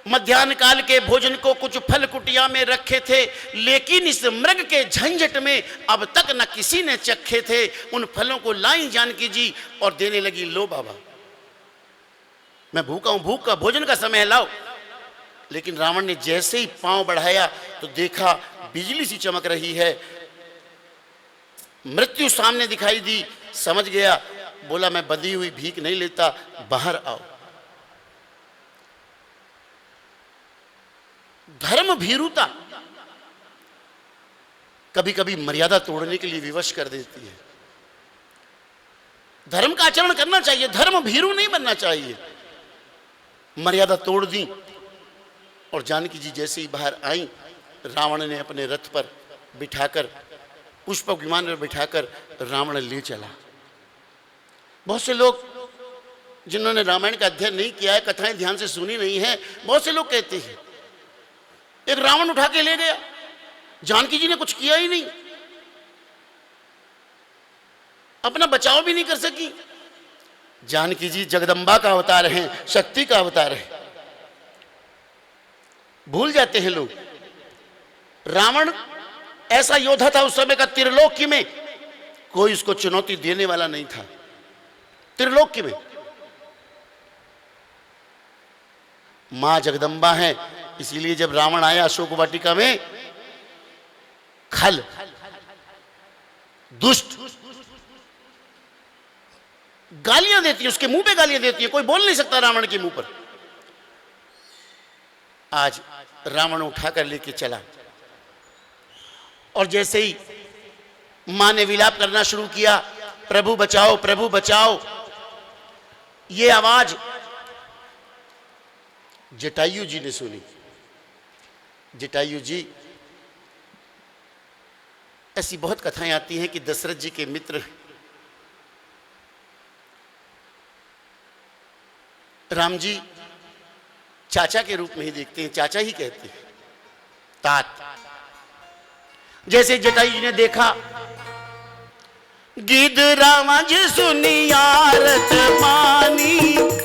मध्याह्न काल के भोजन को कुछ फल कुटिया में रखे थे, लेकिन इस मृग के झंझट में अब तक न किसी ने चखे थे। उन फलों को लाई जानकी जी और देने लगी, लो बाबा मैं भूखा हूं, भूख का भोजन का समय है, लाओ। लेकिन रावण ने जैसे ही पांव बढ़ाया तो देखा बिजली सी चमक रही है, मृत्यु सामने दिखाई दी। समझ गया, बोला मैं बंधी हुई भीख नहीं लेता, बाहर आओ। धर्म भीरुता कभी कभी मर्यादा तोड़ने के लिए विवश कर देती है। धर्म का आचरण करना चाहिए, धर्म भीरु नहीं बनना चाहिए। मर्यादा तोड़ दी, और जानकी जी जैसे ही बाहर आई, रावण ने अपने रथ पर बिठाकर, पुष्पक विमान में बिठाकर रावण ले चला। बहुत से लोग जिन्होंने रामायण का अध्ययन नहीं किया है, कथाएं ध्यान से सुनी नहीं है, बहुत से लोग कहते हैं एक रावण उठा के ले गया, जानकी जी ने कुछ किया ही नहीं, अपना बचाव भी नहीं कर सकी। जानकी जी जगदम्बा का अवतार हैं, शक्ति का अवतार है। भूल जाते हैं लोग, रावण ऐसा योद्धा था उस समय का, त्रिलोकी में कोई उसको चुनौती देने वाला नहीं था। त्रिलोकी में मां जगदम्बा है, इसीलिए जब रावण आया अशोक वाटिका में, खल दुष्ट गालियां देती है, उसके मुंह पे गालियां देती है, कोई बोल नहीं सकता रावण के मुंह पर। आज रावण उठाकर लेके चला और जैसे ही मां ने विलाप करना शुरू किया, प्रभु बचाओ, प्रभु बचाओ, ये आवाज जटायु जी ने सुनी। जटायु जी, ऐसी बहुत कथाएं आती हैं कि दशरथ जी के मित्र राम जी चाचा के रूप में ही देखते हैं, चाचा ही कहते हैं, तात। जैसे जटायु जी ने देखा, गिद्धराज सुनी आरत बानी,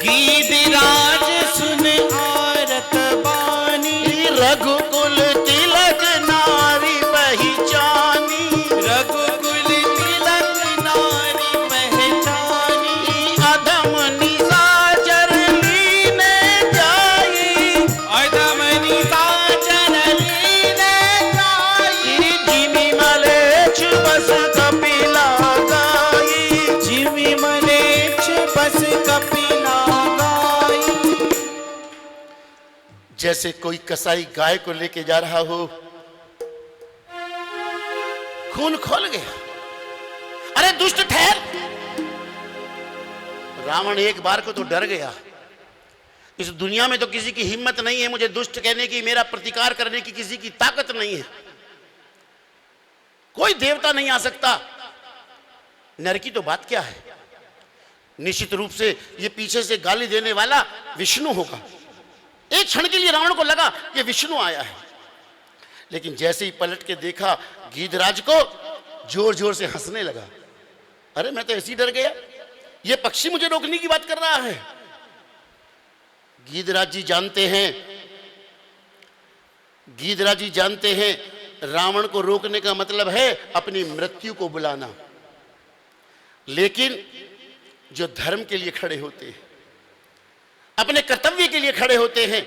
गिद्धराज सुन आरत बानी, रघुकुल तिलक नारी पहचानी, रघुकुल तिलक नारी पहचानी, अधम निशाचर लीने जाई, अधम निशाचर लीने जाई, जिमि मलेच्छ बस कपिला गाई, जिमि मलेच्छ बस कपिला गाई। जैसे कोई कसाई गाय को लेके जा रहा हो, खून खोल गया। अरे दुष्ट ठहर! रावण एक बार को तो डर गया। इस दुनिया में तो किसी की हिम्मत नहीं है मुझे दुष्ट कहने की, मेरा प्रतिकार करने की किसी की ताकत नहीं है, कोई देवता नहीं आ सकता। नर की तो बात क्या है, निश्चित रूप से ये पीछे से गाली देने वाला विष्णु होगा। एक क्षण के लिए रावण को लगा ये विष्णु आया है, लेकिन जैसे ही पलट के देखा गिद्धराज को, जोर जोर से हंसने लगा। अरे मैं तो ऐसे ही डर गया, ये पक्षी मुझे रोकने की बात कर रहा है। गिद्धराज जी जानते हैं, गिद्धराज जी जानते हैं रावण को रोकने का मतलब है अपनी मृत्यु को बुलाना। लेकिन जो धर्म के लिए खड़े होते हैं, अपने कर्तव्य के लिए खड़े होते हैं,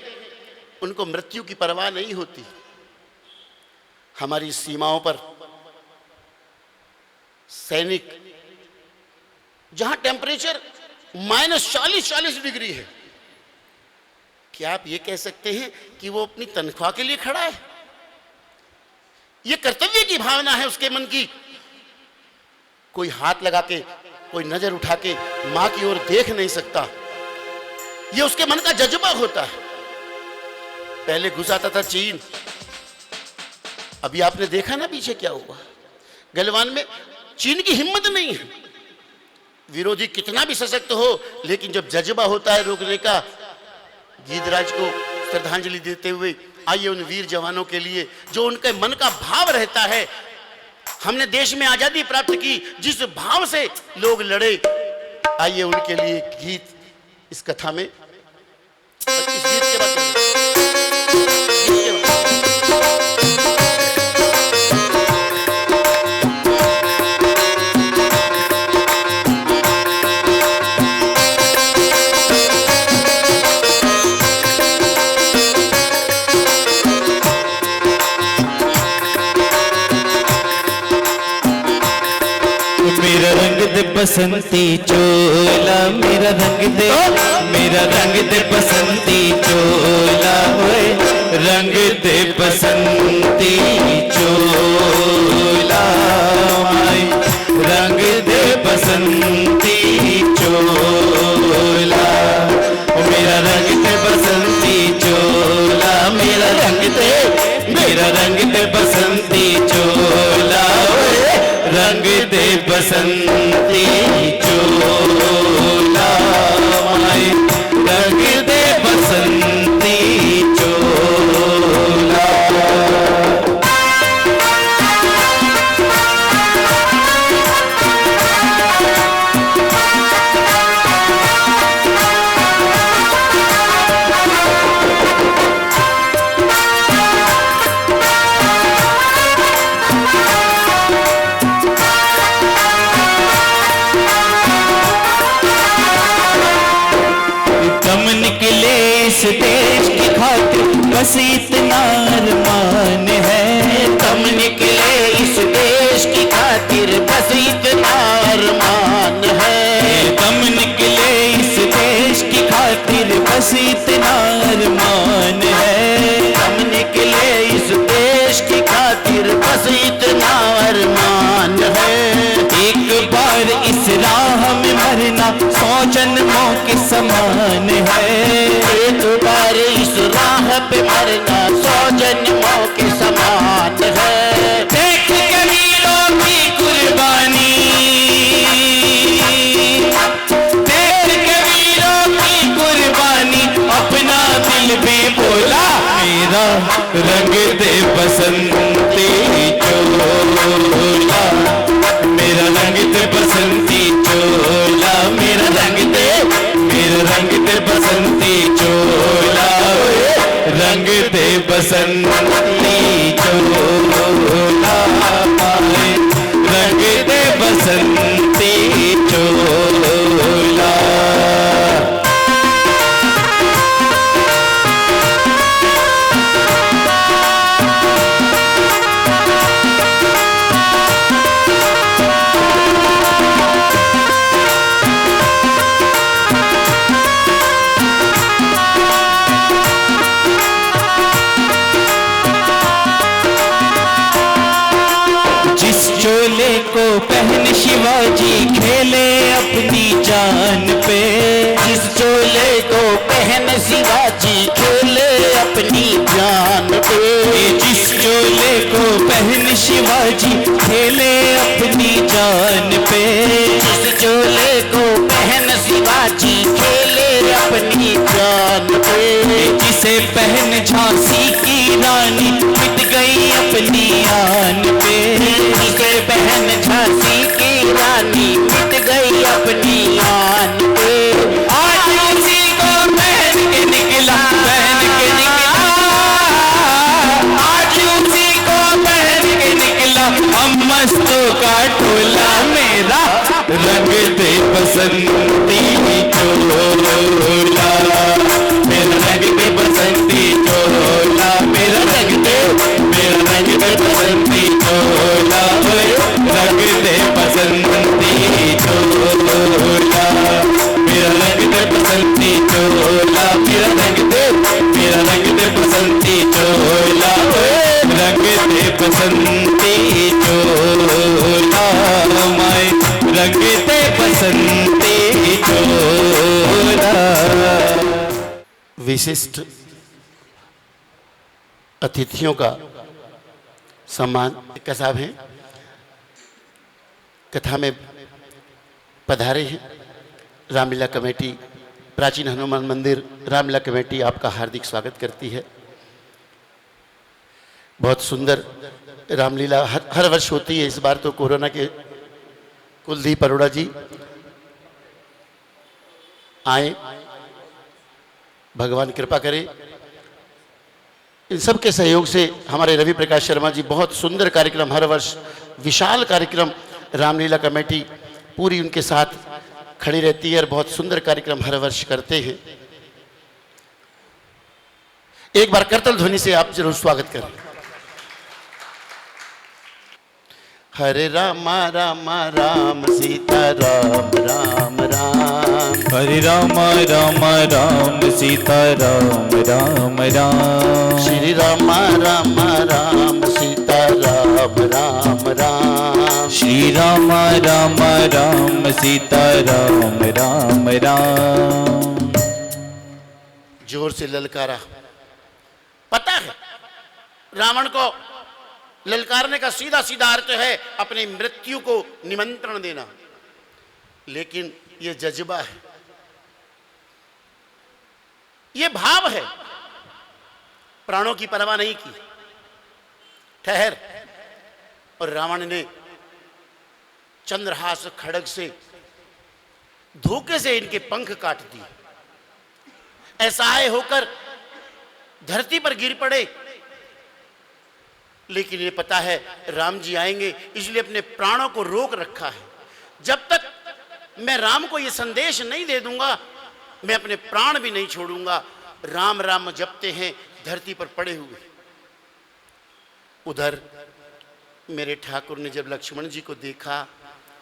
उनको मृत्यु की परवाह नहीं होती। हमारी सीमाओं पर सैनिक, जहां टेम्परेचर -40 डिग्री है, क्या आप ये कह सकते हैं कि वो अपनी तनख्वाह के लिए खड़ा है? ये कर्तव्य की भावना है उसके मन की। कोई हाथ लगा के, कोई नजर उठा के मां की ओर देख नहीं सकता, ये उसके मन का जज्बा होता है। पहले घुस आता था चीन, अभी आपने देखा ना पीछे क्या हुआ। गलवान में चीन की हिम्मत नहीं है, विरोधी कितना भी सशक्त हो, लेकिन जब जज्बा होता है रोकने का। गिद्धराज को श्रद्धांजलि देते हुए आइए उन वीर जवानों के लिए जो उनके मन का भाव रहता है। हमने देश में आजादी प्राप्त की जिस भाव से लोग लड़े, आइए उनके लिए गीत इस कथा में, इस गीत के बाद मेरा रंग दे बसंती चोला, मेरा रंग दे बसंती चोला, ओए रंग दे बसंती चोला, माई रंग दे बसंती चोला, मेरा रंग दे बसंती चोला, मेरा रंग दे बसंती चोला, रंग दे बसंती चोला, माई रंग दे बसंती चोला। इस देश की खातिर बस इतना अरमान है, हम निकले इस देश की खातिर बस इतना अरमान है, हम निकले इस देश की खातिर बस इतना अरमान है, जन्मों के समान है। एक बार इस राह पे मरना 100 जन्मों के समान है। देख के वीरों की कुर्बानी, देख के वीरों की कुर्बानी, अपना दिल भी बोला मेरा रंग दे बसंती चोला, मेरा रंग दे बसंती चोला, मेरा रंग दे, मेरा रंग दे बसंती चोला, रंग दे बसंती चोला, रंग दे बसंती चोला। चोले को पहन शिवाजी खेले अपनी जान पे, जिस चोले को पहन शिवाजी खेले अपनी जान पे, जिस चोले को पहन शिवाजी खेले अपनी जान पे, जिस चोले को पहन शिवाजी खेले अपनी जान पे, जिसे पहन झांसी की रानी मिट गई अपनी आन पे, जिसे पहन झांसी की रानी मिट गई अपनी आन पे, आज उसी को पहन के निकला, पहन के निकला, आज उसी को पहन के निकला हम मस्तों का टोला, मेरा रंग दे बसंती चोला, मेरा रंग दे बसंती चोला, मेरा रंग दे, मेरा रंग दे बसंती चोला, रंग दे बसंती चोला, मेरा रंग दे बसंती चोला, मेरा रंग दे, मेरा रंग दे बसंती चोला, रंग दे बसंती चोला, माए रंग दे बसंती चोला। विशिष्ट अतिथियों का सम्मान का साहब हैं, कथा में पधारे हैं। रामलीला कमेटी, प्राचीन हनुमान मंदिर रामलीला कमेटी आपका हार्दिक स्वागत करती है। बहुत सुंदर रामलीला हर वर्ष होती है। इस बार तो कोरोना के कुलदीप अरोड़ा जी आए, भगवान कृपा करे। इन सब के सहयोग से हमारे रवि प्रकाश शर्मा जी बहुत सुंदर कार्यक्रम, हर वर्ष विशाल कार्यक्रम रामलीला कमेटी पूरी उनके साथ खड़ी रहती है और बहुत सुंदर कार्यक्रम हर वर्ष करते हैं। एक बार करतल ध्वनि से आप जरूर स्वागत करें। हरे राम राम राम सीता राम राम राम, हरे राम राम राम सीता राम राम राम, श्री राम राम राम सीता राम राम राम, श्री राम राम राम सीता राम राम राम। जोर से ललकारा। पता है रावण को ललकारने का सीधा सीधा अर्थ है अपनी मृत्यु को निमंत्रण देना, लेकिन यह जज्बा है, यह भाव है। प्राणों की परवाह नहीं की, ठहर। और रावण ने चंद्रहास खड्ग से धोखे से इनके पंख काट दिए। असहाय होकर धरती पर गिर पड़े, लेकिन ये पता है राम जी आएंगे, इसलिए अपने प्राणों को रोक रखा है। जब तक मैं राम को ये संदेश नहीं दे दूंगा, मैं अपने प्राण भी नहीं छोड़ूंगा। राम राम जपते हैं धरती पर पड़े हुए। उधर मेरे ठाकुर ने जब लक्ष्मण जी को देखा,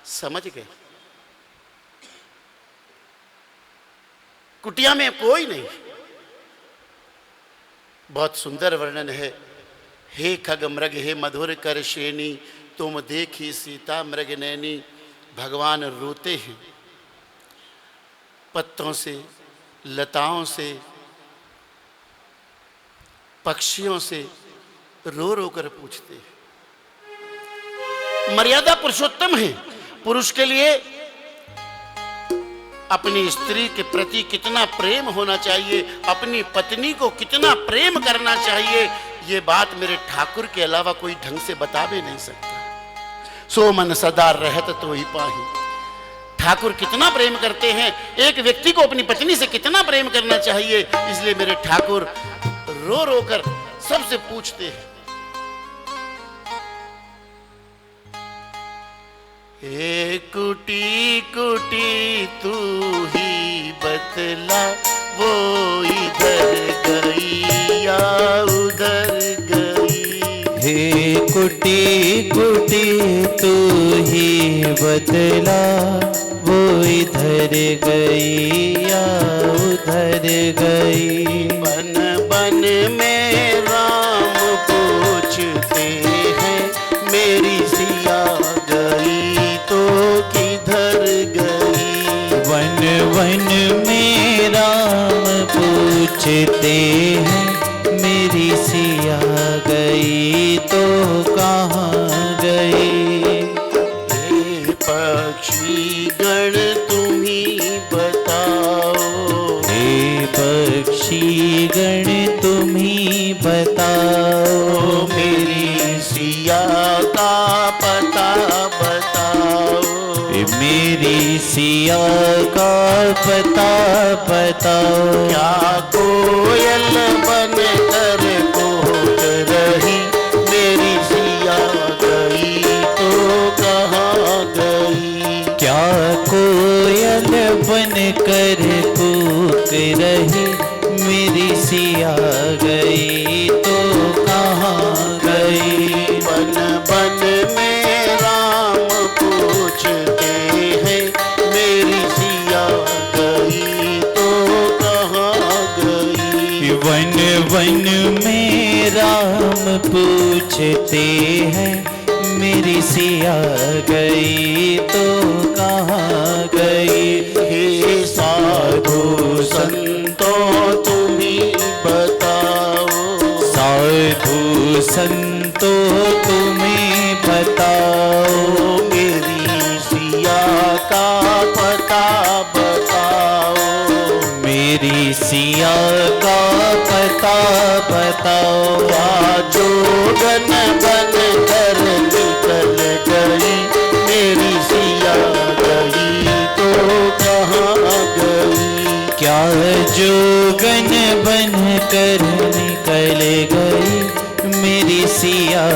समझ गए कुटिया में कोई नहीं। बहुत सुंदर वर्णन है। हे खग मृग हे मधुर कर श्रेणी, तुम देखी सीता मृग नैनी। भगवान रोते हैं। पत्तों से, लताओं से, पक्षियों से रो रो कर पूछते हैं। मर्यादा पुरुषोत्तम है। पुरुष के लिए अपनी स्त्री के प्रति कितना प्रेम होना चाहिए, अपनी पत्नी को कितना प्रेम करना चाहिए, ये बात मेरे ठाकुर के अलावा कोई ढंग से बता भी नहीं सकता। सो मन सदा रहत तो ही पाही। ठाकुर कितना प्रेम करते हैं, एक व्यक्ति को अपनी पत्नी से कितना प्रेम करना चाहिए, इसलिए मेरे ठाकुर रो रो कर सबसे पूछते हैं। ए कुटी कुटी तू ही बतला, वो इधर गई या उधर गई। हे कुटी कुटी तू ही बतला, वो इधर गई या उधर गई। बन बन में राम पूछते हैं, मेरी सिया गई तो किधर गई। वन वन में राम पूछते हैं, मेरी सिया गई तो कहाँ गई। हे पक्षी गण तुम ही बताओ, हे पक्षी गण तुम ही बताओ, मेरी सिया का पता बताओ। मेरी सिया का पता बताओ। क्या कोयल बन कर कूक रही, मेरी सिया गई तो कहाँ गई। क्या कोयल बन कर कूक रही, मेरी सिया गई तो कहाँ गई। बन बन में राम पूछते हैं, मेरी सिया गई तो कहाँ गई। वन वन में राम पूछते हैं, मेरी सिया गई तो कहाँ गई। हे साधु संतों तुम ही बताओ, साधु संतो तुम्हें बताओ, मेरी सिया का पता बताओ। मेरी सिया का पता बताओ। क्या जोगन बन कर निकल गई, मेरी सिया गई तो कहाँ गई। क्या जोगन बन कर निकल गई, मेरी सिया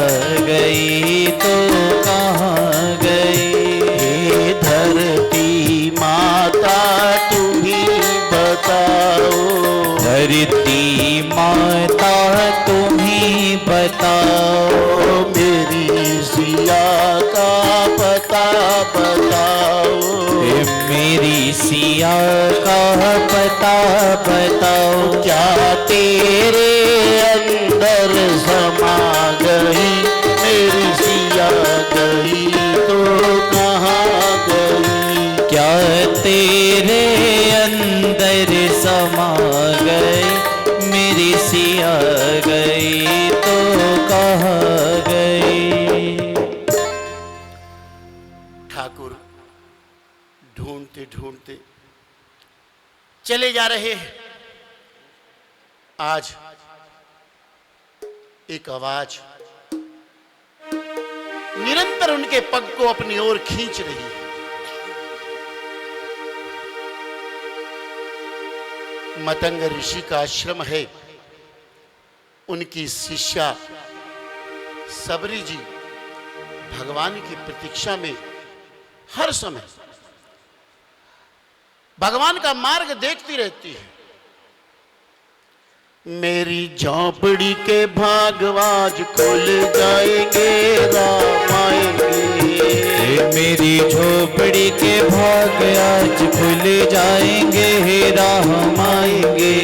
गई तो कहाँ गई। हे धरती माता तुम ही बताओ, धरती माता तुम ही बताओ, मेरी सिया का पता बताओ। मेरी सिया का पता बताओ। क्या तेरे अंदर समा गई, मेरी सिया गई तो कहाँ गई। क्या तेरे अंदर समा गई, मेरी सिया गई तो कहाँ गई। ठाकुर ढूंढते ढूंढते चले जा रहे हैं। आज एक आवाज निरंतर उनके पग को अपनी ओर खींच रही है। मतंग ऋषि का आश्रम है। उनकी शिष्या सबरी जी भगवान की प्रतीक्षा में हर समय भगवान का मार्ग देखती रहती है। मेरी झोपड़ी के भाग आज खुल जाएंगे, राम आएंगे। मेरी झोपड़ी के भाग आज खुल जाएंगे, राम आएंगे।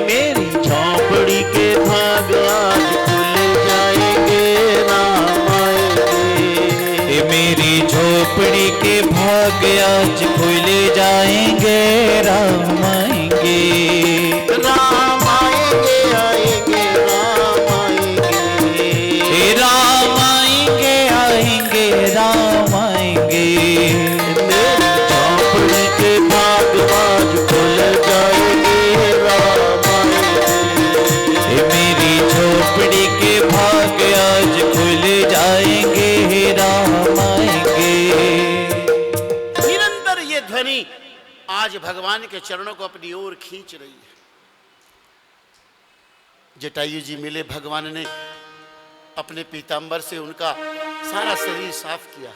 मेरी झोपड़ी के भाग आज खुल जाएंगे, राम आएंगे। मेरी झोपड़ी के भाग आज खुल जाएंगे, राम आएंगे। राम आएंगे आएंगे राम आएंगे। राम आएंगे आएंगे राम आएंगे। मेरी झोपड़ी के भाग आज खुल जाएंगे, राम आएंगे। मेरी झोपड़ी के भाग आज खुल जाएंगे, राम आएंगे। निरंतर ये ध्वनि आज भगवान के चरणों को अपनी ओर खींच रही है। जटायु जी मिले, भगवान ने अपने पीतांबर से उनका सारा शरीर साफ किया।